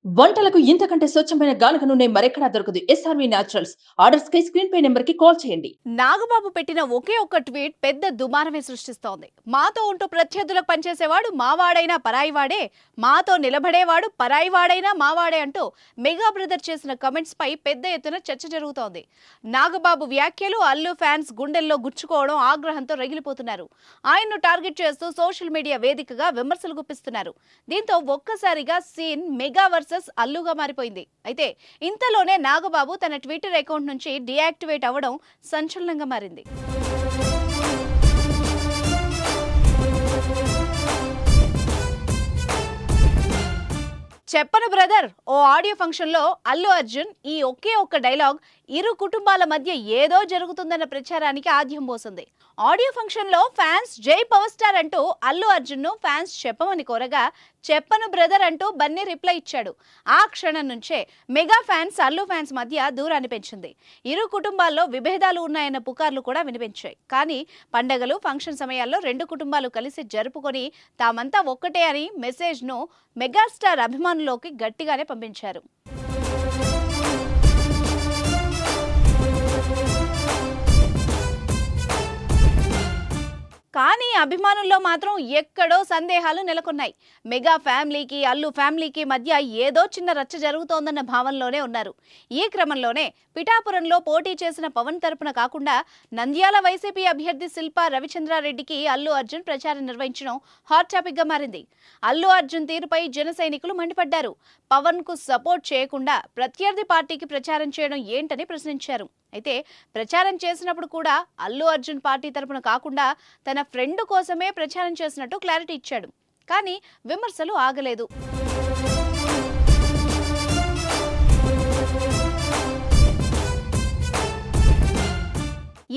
వంటలకు ఇంతకంటే స్వచ్ఛమైన గానుగ నూనె మరెక్కడా దొరకదు. SRV naturals. ఆర్డర్స్ కై స్క్రీన్ పై నెంబర్ కి కాల్ చేయండి. నాగబాబు పెట్టిన ఒకే ఒక్క ట్వీట్ పెద్ద దుమారమే సృష్టిస్తోంది. మాతో ఉంటూ ప్రత్యర్థులకు పనిచేసేవాడు మావాడైనా పరాయివాడే, మాతో నిలబడేవాడు పరాయివాడైనా మావాడే అంటూ మెగా బ్రదర్ చేసిన కమెంట్స్ పై పెద్ద ఎత్తున చర్చ జరుగుతోంది. నాగబాబు వ్యాఖ్యలు అల్లు ఫ్యాన్స్ గుండెల్లో గుచ్చుకోవడం ఆగ్రహంతో రగిలిపోతున్నారు. ఆయన్ను టార్గెట్ చేస్తూ సోషల్ మీడియా వేదికగా విమర్శలు గుప్పిస్తున్నారు. దీంతో ఒక్కసారిగా సీన్ మెగా వర్సెస్ అల్లుగా మారిపోయింది. అయితే ఇంతలోనే నాగబాబు తన ట్విట్టర్ అకౌంట్ నుంచి డీయాక్టివేట్ అవ్వడం సంచలనంగా మారింది. చెప్పను బ్రదర్ ఓ ఆడియో ఫంక్షన్ లో అల్లు అర్జున్ ఈ ఒకే ఒక్క డైలాగ్ ఇరు కుటుంబాల మధ్య ఏదో జరుగుతుందన్న ప్రచారానికి ఆద్యం పోసింది. ఆడియో ఫంక్షన్ లో ఫ్యాన్స్ జై పవర్ స్టార్ అంటూ అల్లు అర్జున్ ను ఫ్యాన్స్ చెప్పమని కోరగా చెప్పను బ్రదర్ అంటూ బన్నీ రిప్లై ఇచ్చాడు. ఆ క్షణం నుంచే మెగా ఫ్యాన్స్ అల్లు ఫ్యాన్స్ మధ్య దూరాన్ని పెంచింది. ఇరు కుటుంబాల్లో విభేదాలు ఉన్నాయన్న పుకార్లు కూడా వినిపించాయి. కానీ పండగలు ఫంక్షన్ సమయాల్లో రెండు కుటుంబాలు కలిసి జరుపుకొని తామంతా ఒక్కటే అని మెసేజ్ ను మెగాస్టార్ అభిమానులోకి గట్టిగానే పంపించారు. కానీ అభిమానుల్లో మాత్రం ఎక్కడో సందేహాలు నెలకొన్నాయి. మెగా ఫ్యామిలీకి అల్లు ఫ్యామిలీకి మధ్య ఏదో చిన్న రచ్చ జరుగుతోందన్న భావనలోనే ఉన్నారు. ఈ క్రమంలోనే పిఠాపురంలో పోటీ చేసిన పవన్ తరపున కాకుండా నంద్యాల వైసీపీ అభ్యర్థి శిల్పా రవిచంద్రారెడ్డికి అల్లు అర్జున్ ప్రచారం నిర్వహించడం హాట్ టాపిక్ గా మారింది. అల్లు అర్జున్ తీరుపై జన సైనికులు మండిపడ్డారు. పవన్ కు సపోర్ట్ చేయకుండా ప్రత్యర్థి పార్టీకి ప్రచారం చేయడం ఏంటని ప్రశ్నించారు. అయితే ప్రచారం చేసినప్పుడు కూడా అల్లు అర్జున్ పార్టీ తరపున కాకుండా తన ఫ్రెండ్ కోసమే ప్రచారం చేసినట్టు క్లారిటీ ఇచ్చాడు. కానీ విమర్శలు ఆగలేదు.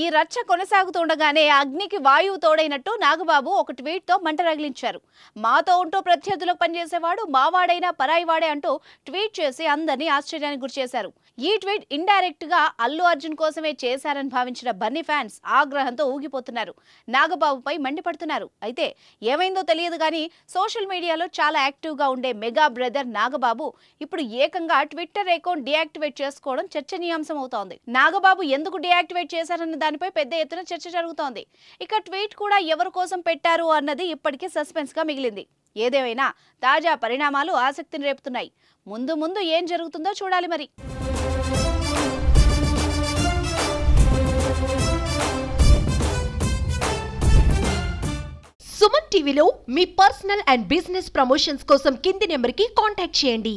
ఈ రచ్చ కొనసాగుతుండగానే అగ్నికి వాయువు తోడైనట్టు నాగబాబు ఒక ట్వీట్ తో మంట రగిలించారు. మాతో ఉంటూ ప్రత్యర్థులకు పనిచేసేవాడు మావాడైనా పరాయివాడే అంటూ ట్వీట్ చేసి అందరినీ ఆశ్చర్యానికి గురిచేశారు. ఈ ట్వీట్ ఇండైరెక్ట్ గా అల్లు అర్జున్ కోసమే చేశారని భావించిన బన్నీ ఫ్యాన్స్ ఆగ్రహంతో ఊగిపోతున్నారు. నాగబాబుపై మండిపడుతున్నారు. అయితే ఏమైందో తెలియదు కానీ సోషల్ మీడియాలో చాలా యాక్టివ్ గా ఉండే మెగా బ్రదర్ నాగబాబు ఇప్పుడు ఏకంగా ట్విట్టర్ అకౌంట్ డీయాక్టివేట్ చేసుకోవడం చర్చనీయాంశం అవుతోంది. నాగబాబు ఎందుకు డీయాక్టివేట్ చేశారన్న దానిపై పెద్ద ఎత్తున చర్చ జరుగుతోంది. ఇక ట్వీట్ కూడా ఎవరి కోసం పెట్టారు అన్నది ఇప్పటికీ సస్పెన్స్ గా మిగిలింది. ఏదేమైనా తాజా పరిణామాలు ఆసక్తిని రేపుతున్నాయి. ముందు ముందు ఏం జరుగుతుందో చూడాలి మరి. సుమన్ టీవీలో మీ పర్సనల్ అండ్ బిజినెస్ ప్రమోషన్స్ కోసం కింది నెంబర్కి కాంటాక్ట్ చేయండి.